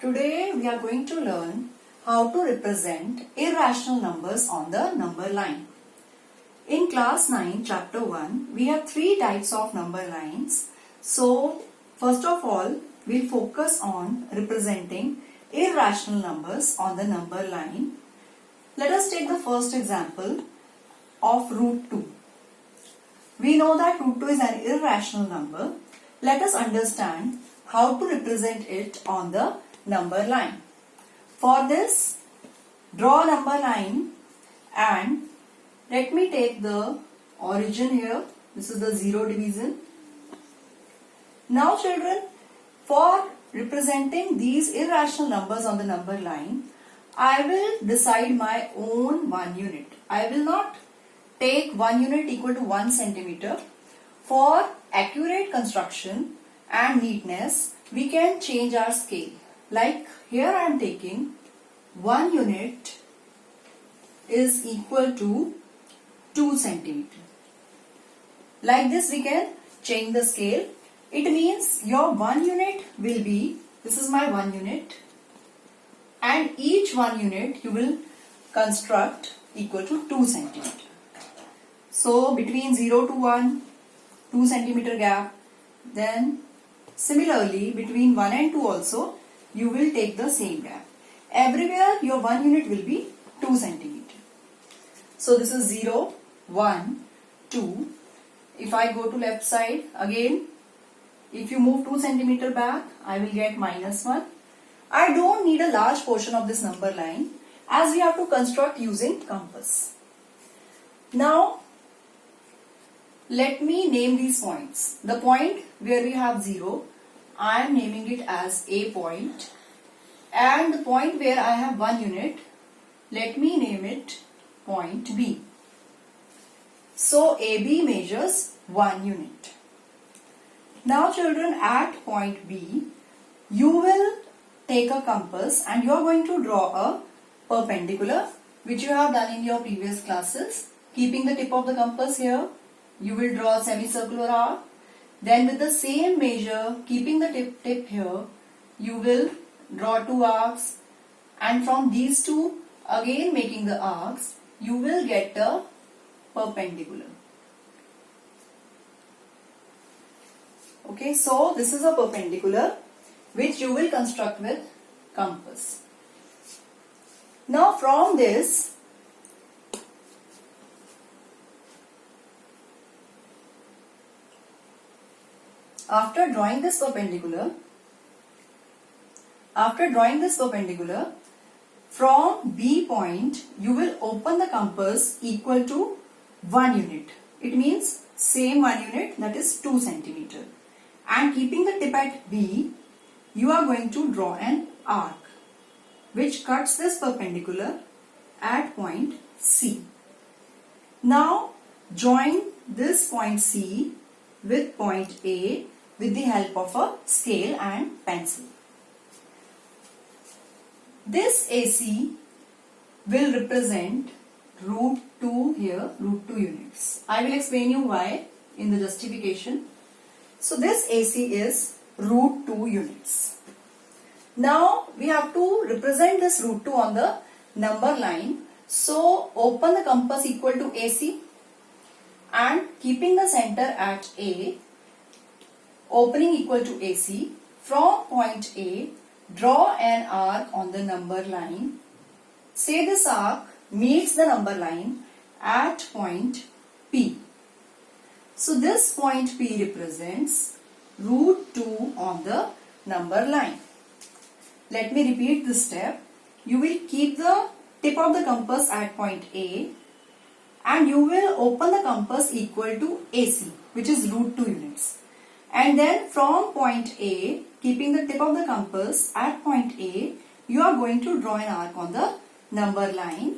Today we are going to learn how to represent irrational numbers on the number line. In class 9 chapter 1 we have three types of number lines. So first of all we'll focus on representing irrational numbers on the number line. Let us take the first example of root 2. We know that root 2 is an irrational number. Let us understand how to represent it on the number line. For this, draw a number line and let me take the origin here. This is the 0 division. Now children, for representing these irrational numbers on the number line, I will decide my own 1 unit. I will not take 1 unit equal to 1 centimeter. For accurate construction and neatness, we can change our scale. Like here I am taking 1 unit is equal to 2 centimeter. Like this we can change the scale. It means your 1 unit will be, this is my 1 unit, and each 1 unit you will construct equal to 2 centimeter. So between 0 to 1, 2 centimeter gap. Then similarly between 1 and 2 also you will take the same gap. Everywhere your 1 unit will be 2 centimeter. So this is 0, 1, 2. If I go to left side again, if you move 2 centimeter back, I will get -1. I don't need a large portion of this number line as we have to construct using compass. Now let me name these points. The point where we have 0, I am naming it as A point, and the point where I have 1 unit, let me name it point B. So AB measures 1 unit. Now children, at point B, you will take a compass and you are going to draw a perpendicular, which you have done in your previous classes. Keeping the tip of the compass here, you will draw a semicircular arc. Then with the same measure, keeping the tip here, you will draw 2 arcs, and from these two, again making the arcs, you will get a perpendicular. Okay, so this is a perpendicular which you will construct with compass. Now from this, after drawing this perpendicular, from B point you will open the compass equal to 1 unit. It means same 1 unit, that is 2 centimeter. And keeping the tip at B, you are going to draw an arc which cuts this perpendicular at point C. Now join this point C with point A with the help of a scale and pencil. This AC will represent root 2 here, root 2 units. I will explain you why in the justification. So this AC is root 2 units. Now we have to represent this root 2 on the number line. So open the compass equal to AC and keeping the center at A, opening equal to AC, from point A, draw an arc on the number line. Say this arc meets the number line at point P. So this point P represents root 2 on the number line. Let me repeat this step. You will keep the tip of the compass at point A and you will open the compass equal to AC, which is root 2 units. And then from point A, keeping the tip of the compass at point A, you are going to draw an arc on the number line.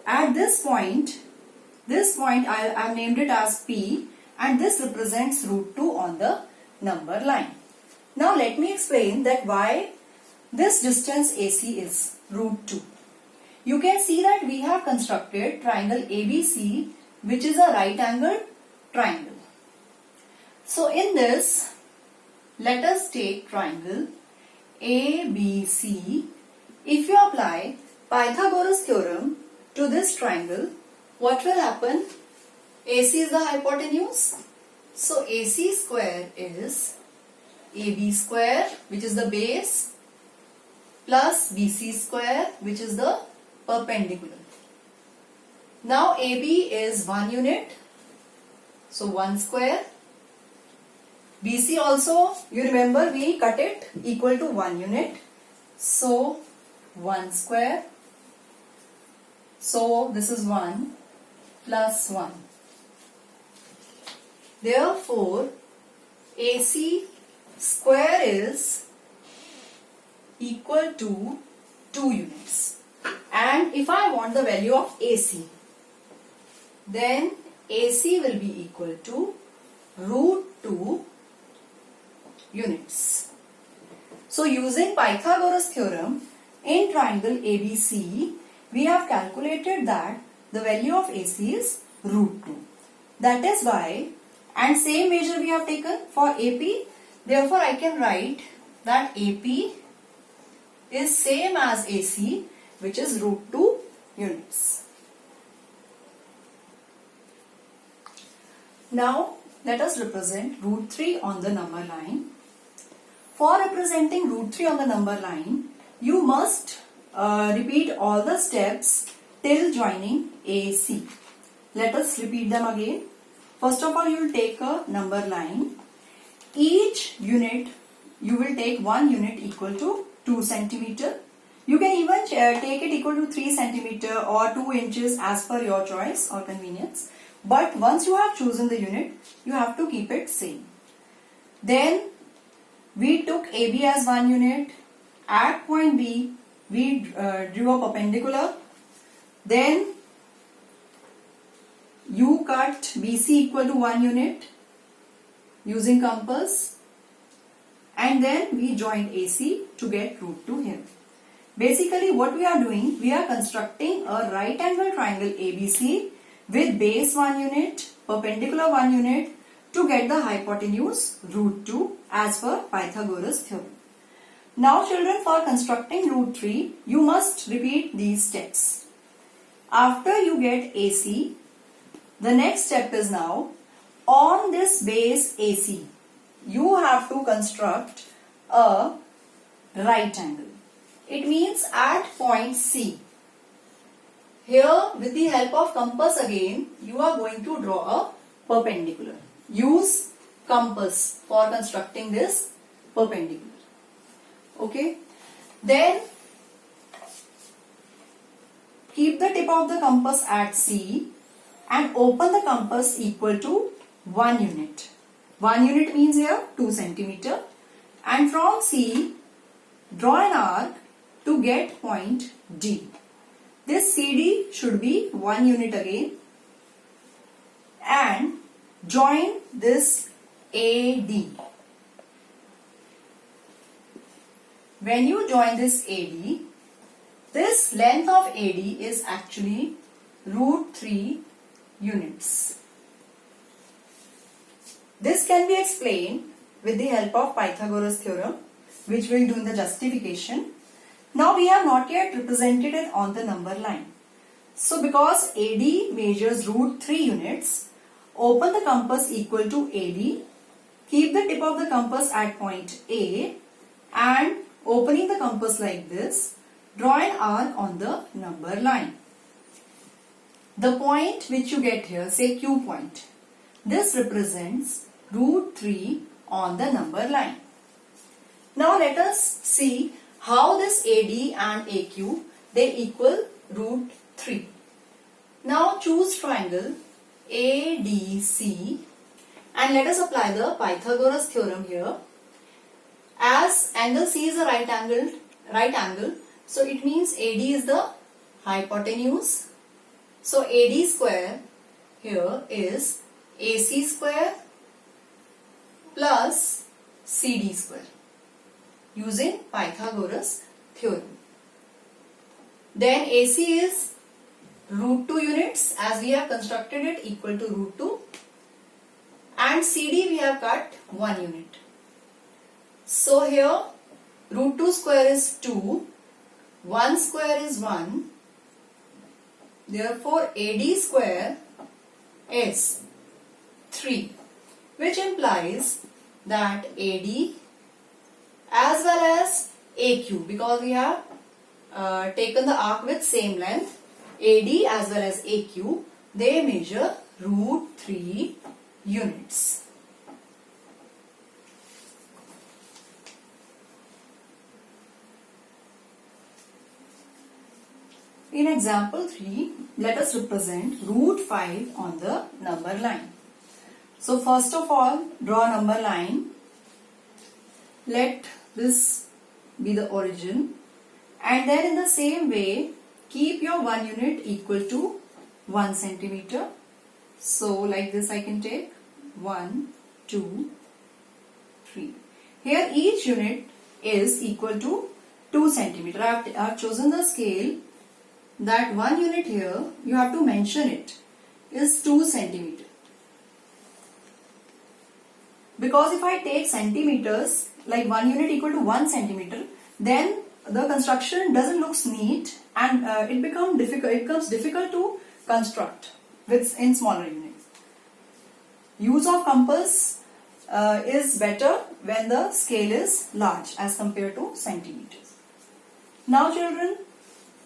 At this point I have named it as P, and this represents root 2 on the number line. Now let me explain that why this distance AC is root 2. You can see that we have constructed triangle ABC, which is a right angled triangle. So in this, let us take triangle ABC. If you apply Pythagoras theorem to this triangle, what will happen? AC is the hypotenuse. So AC square is AB square, which is the base, plus BC square, which is the perpendicular. Now AB is 1 unit, so 1 square. BC also, you remember we cut it equal to 1 unit, so 1 square. So this is 1 plus 1. Therefore, AC square is equal to 2 units. And if I want the value of AC, then AC will be equal to root 2 units. So using Pythagoras theorem in triangle ABC, we have calculated that the value of AC is root 2. That is why, and same measure we have taken for AP, therefore I can write that AP is same as AC, which is root 2 units. Now let us represent root 3 on the number line. For representing root 3 on the number line, you must repeat all the steps till joining AC. Let us repeat them again. First of all, you will take a number line. Each unit, you will take 1 unit equal to 2 centimeter. You can even take it equal to 3 centimeter or 2 inches as per your choice or convenience. But once you have chosen the unit, you have to keep it same. Then we took AB as 1 unit. At point B, we drew a perpendicular. Then you cut BC equal to 1 unit using compass. And then we joined AC to get root 2 here. Basically what we are doing, we are constructing a right angle triangle ABC with base 1 unit, perpendicular 1 unit to get the hypotenuse root 2 as per Pythagoras theorem. Now children, for constructing root 3, you must repeat these steps. After you get AC, the next step is now, on this base AC, you have to construct a right angle. It means at point C. Here, with the help of compass again, you are going to draw a perpendicular. Use compass for constructing this perpendicular. Okay. Then, keep the tip of the compass at C and open the compass equal to 1 unit. 1 unit means here 2 centimeter. And from C, draw an arc to get point D. This CD should be 1 unit again. And join this AD. When you join this AD, this length of AD is actually root 3 units. This can be explained with the help of Pythagoras theorem, which we'll do in the justification. Now we have not yet represented it on the number line. So because AD measures root 3 units, open the compass equal to AD, keep the tip of the compass at point A and opening the compass like this, draw an arc on the number line. The point which you get here, say Q point, this represents root 3 on the number line. Now let us see how this AD and AQ, they equal root 3. Now choose triangle ADC and let us apply the Pythagoras theorem here. As angle C is a right angle, so it means AD is the hypotenuse. So AD square here is AC square plus CD square using Pythagoras theorem. Then AC is root 2 units as we have constructed it equal to root 2 and CD we have cut 1 unit. So here Root 2 square is 2. 1 square is 1. Therefore, AD square is 3, which implies that AD as well as AQ, because we have taken the arc with same length, AD as well as AQ, they measure root 3 units. In example 3, let us represent root 5 on the number line. So first of all, draw a number line. Let this be the origin, and then in the same way, keep your 1 unit equal to 1 centimeter. So like this I can take 1, 2, 3. Here each unit is equal to 2 centimeter. I have chosen the scale that 1 unit here, you have to mention it, is 2 centimeter. Because if I take centimeters, like 1 unit equal to 1 centimeter, then the construction doesn't look neat, and it becomes difficult to construct in smaller units. Use of compass is better when the scale is large as compared to centimeters. Now children,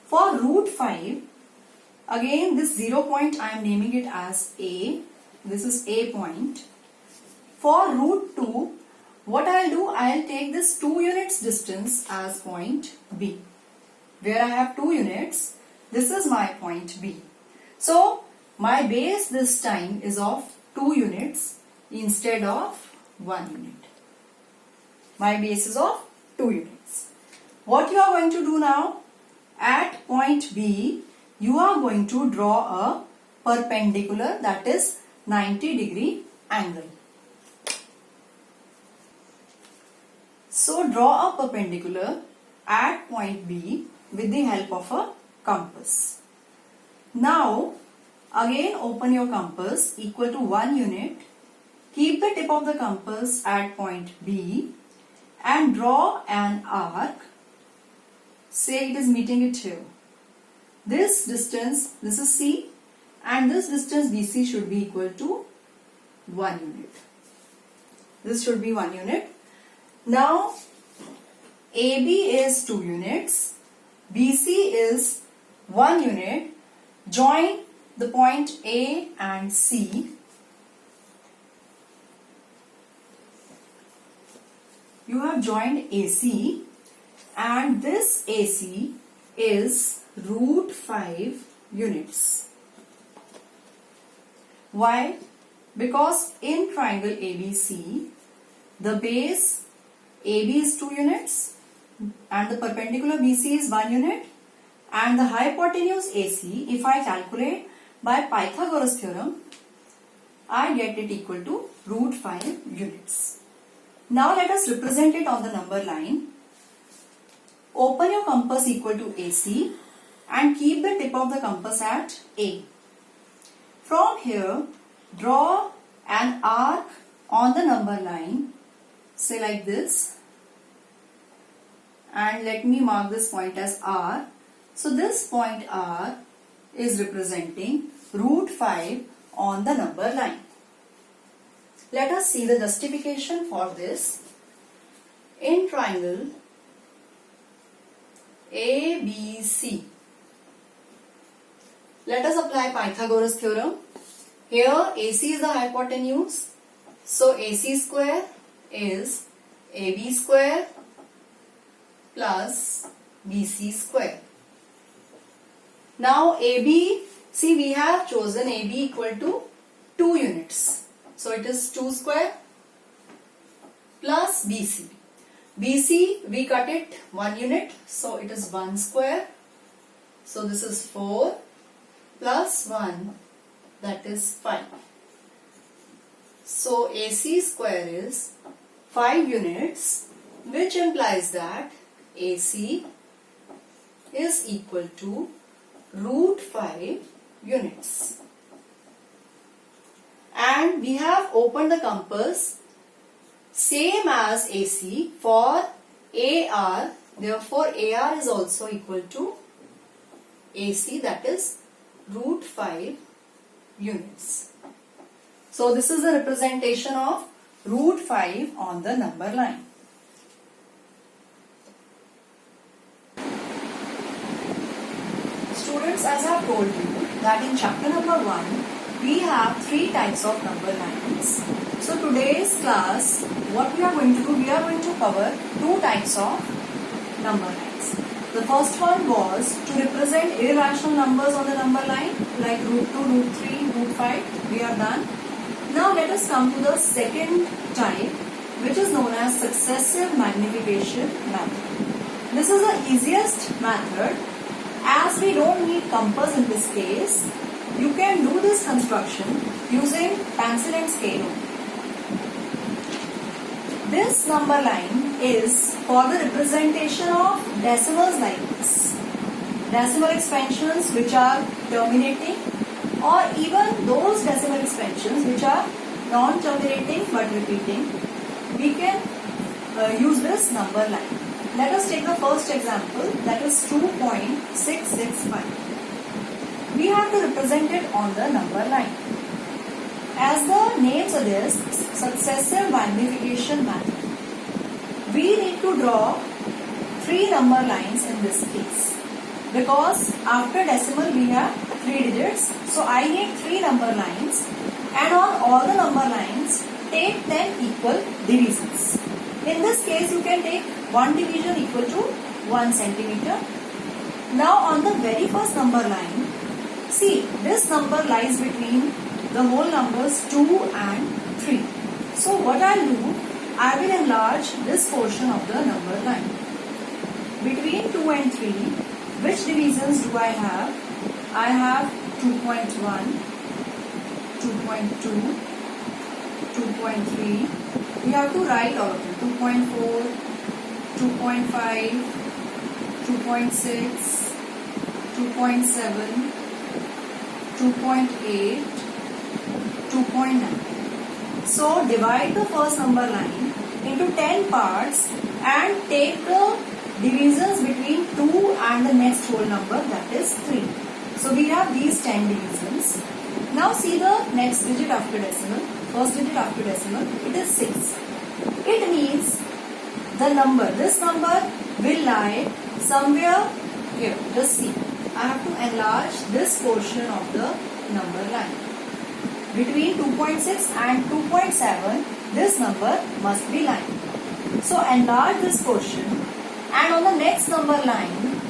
for root 5, again this 0 point I am naming it as A. This is A point. For root 2, what I will do, I will take this 2 units distance as point B. Where I have 2 units, this is my point B. So my base this time is of 2 units instead of 1 unit. My base is of 2 units. What you are going to do now? At point B, you are going to draw a perpendicular, that is 90-degree angle. So draw a perpendicular at point B with the help of a compass. Now again open your compass equal to 1 unit. Keep the tip of the compass at point B and draw an arc. Say it is meeting it here. This distance, this is C, and this distance BC should be equal to 1 unit. This should be 1 unit. Now AB is 2 units, BC is 1 unit. Join the point A and C. You have joined AC, and this AC is root 5 units. Why? Because in triangle ABC, the base AB is 2 units and the perpendicular BC is 1 unit, and the hypotenuse AC, if I calculate by Pythagoras theorem, I get it equal to root 5 units. Now let us represent it on the number line. Open your compass equal to AC and keep the tip of the compass at A. From here, draw an arc on the number line, say like this, and let me mark this point as R. So this point R is representing root 5 on the number line. Let us see the justification for this. In triangle ABC, let us apply Pythagoras theorem. Here AC is the hypotenuse, so AC square is AB square plus BC square. Now AB, see we have chosen AB equal to 2 units. So it is 2 square plus BC. BC, we cut it 1 unit, so it is 1 square. So this is 4 plus 1, that is 5. So AC square is 5 units, which implies that AC is equal to root 5 units. And we have opened the compass same as AC for AR, therefore AR is also equal to AC, that is root 5 units. So this is the representation of root 5 on the number line. Students, as I have told you that in chapter number 1 we have 3 types of number lines. So today's class, what we are going to do, we are going to cover 2 types of number lines. The first one was to represent irrational numbers on the number line like root 2, root 3, root 5. We are done. Now let us come to the second type, which is known as successive magnification method. This is the easiest method as we don't need compass in this case. You can do this construction using pencil and scale only. This number line is for the representation of decimals like this. Decimal expansions which are terminating, or even those decimal expansions which are non-terminating but repeating. We can use this number line. Let us take the first example, that is 2.665. We have to represent it on the number line. As the name suggests, successive magnification method. We need to draw 3 number lines in this case. Because after decimal we have 3 digits. So I need 3 number lines, and on all the number lines take 10 equal divisions. In this case you can take 1 division equal to 1 centimeter. Now on the very first number line, see, this number lies between the whole numbers 2 and 3. So what I will do, I will enlarge this portion of the number line. Between 2 and 3, which divisions do I have? I have 2.1, 2.2, 2.3. We have to write all of them. 2.4, 2.5, 2.6, 2.7, 2.8, 2.9. So divide the first number line into 10 parts and take the divisions between 2 and the next whole number, that is 3. So we have these 10 divisions. Now see the next digit after decimal, first digit after decimal, it is 6. It means the number, this number will lie somewhere here. Just see, I have to enlarge this portion of the number line. Between 2.6 and 2.7, this number must be lying. So enlarge this portion, and on the next number line,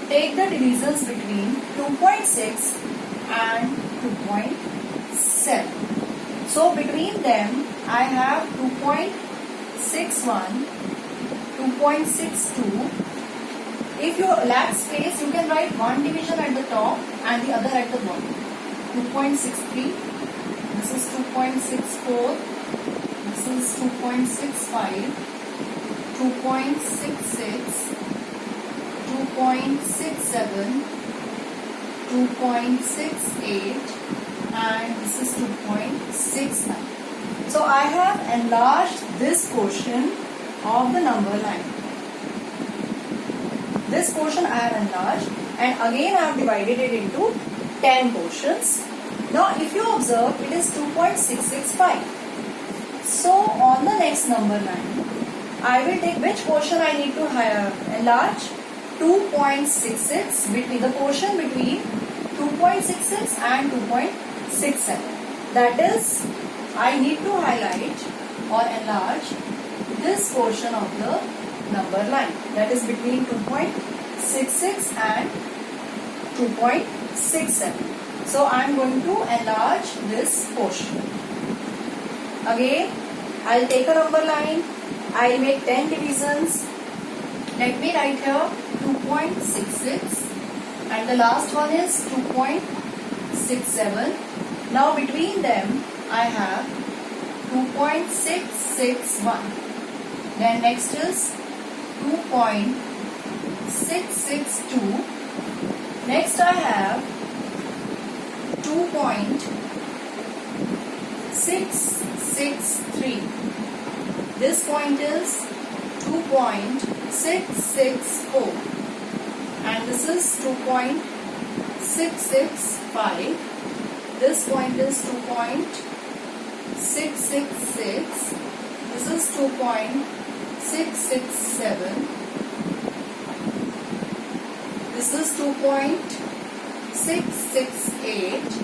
take the divisions between 2.6 and 2.7. So between them, I have 2.61, 2.62. If you lack space, you can write one division at the top and the other at the bottom. 2.63. This is 2.64. This is 2.65. 2.66. 2.67. 2.68. And this is 2.69. So I have enlarged this portion of the number line. This portion I have enlarged, and again I have divided it into 10 portions. Now if you observe, it is 2.665. So on the next number line, I will take which portion I need to enlarge? 2.66, between the portion between 2.66 and 2.67. That is, I need to highlight or enlarge this portion of the number line, that is between 2.66 and 2.67. So I am going to enlarge this portion. Again, I will take a number line, I will make 10 divisions. Let me write here 2.66 and the last one is 2.67. Now between them I have 2.661. Then next is 2.662. Next I have 2.663. This point is 2.663. 2.664 and this is 2.665. This point is 2.666. This is 2.667. This is 2.668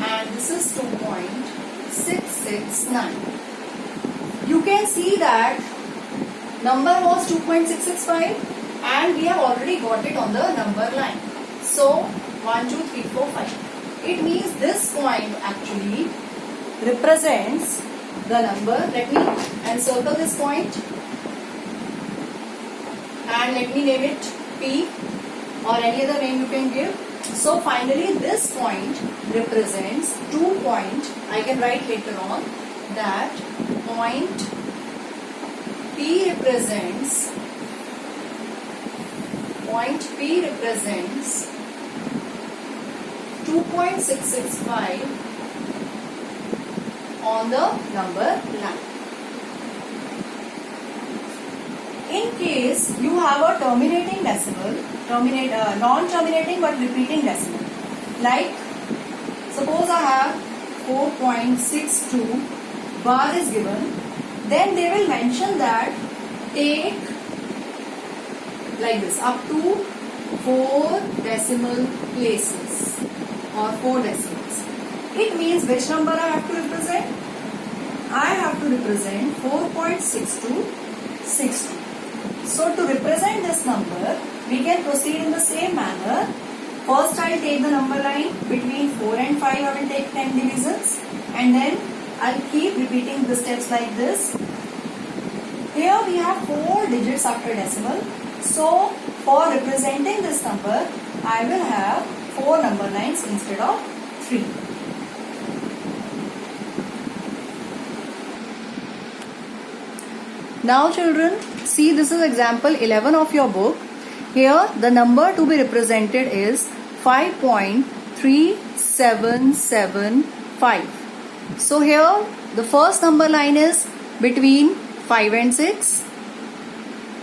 and this is 2.669. You can see that number was 2.665 and we have already got it on the number line. So 1, 2, 3, 4, 5. It means this point actually represents the number. Let me encircle this point and let me name it P or any other name you can give. So finally this point represents 2 point. I can write later on that point P represents 2.665 on the number line. In case you have a terminating decimal, non-terminating but repeating decimal, like suppose I have 4.62 bar is given, then they will mention that take like this up to 4 decimal places or 4 decimals. It means which number I have to represent? I have to represent 4.6262. So to represent this number, we can proceed in the same manner. First I will take the number line between 4 and 5. I will take 10 divisions and then I will keep repeating the steps like this. Here we have 4 digits after decimal. So for representing this number, I will have 4 number lines instead of 3. Now children, see this is example 11 of your book. Here the number to be represented is 5.3775. So here the first number line is between 5 and 6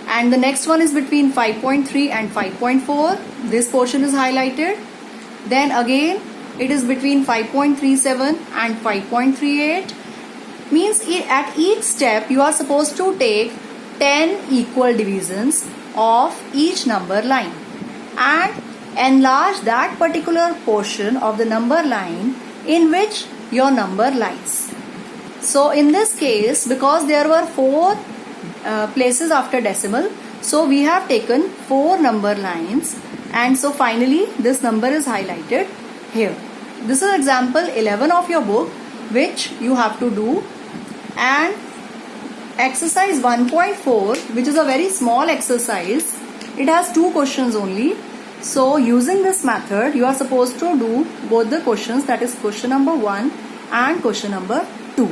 and the next one is between 5.3 and 5.4. This portion is highlighted. Then again it is between 5.37 and 5.38. Means at each step you are supposed to take 10 equal divisions of each number line and enlarge that particular portion of the number line in which your number lies. So in this case, because there were 4 places after decimal, so we have taken 4 number lines and so finally this number is highlighted here. This is example 11 of your book which you have to do. And exercise 1.4, which is a very small exercise, it has 2 questions only. So using this method you are supposed to do both the questions, that is question number 1 and question number 2.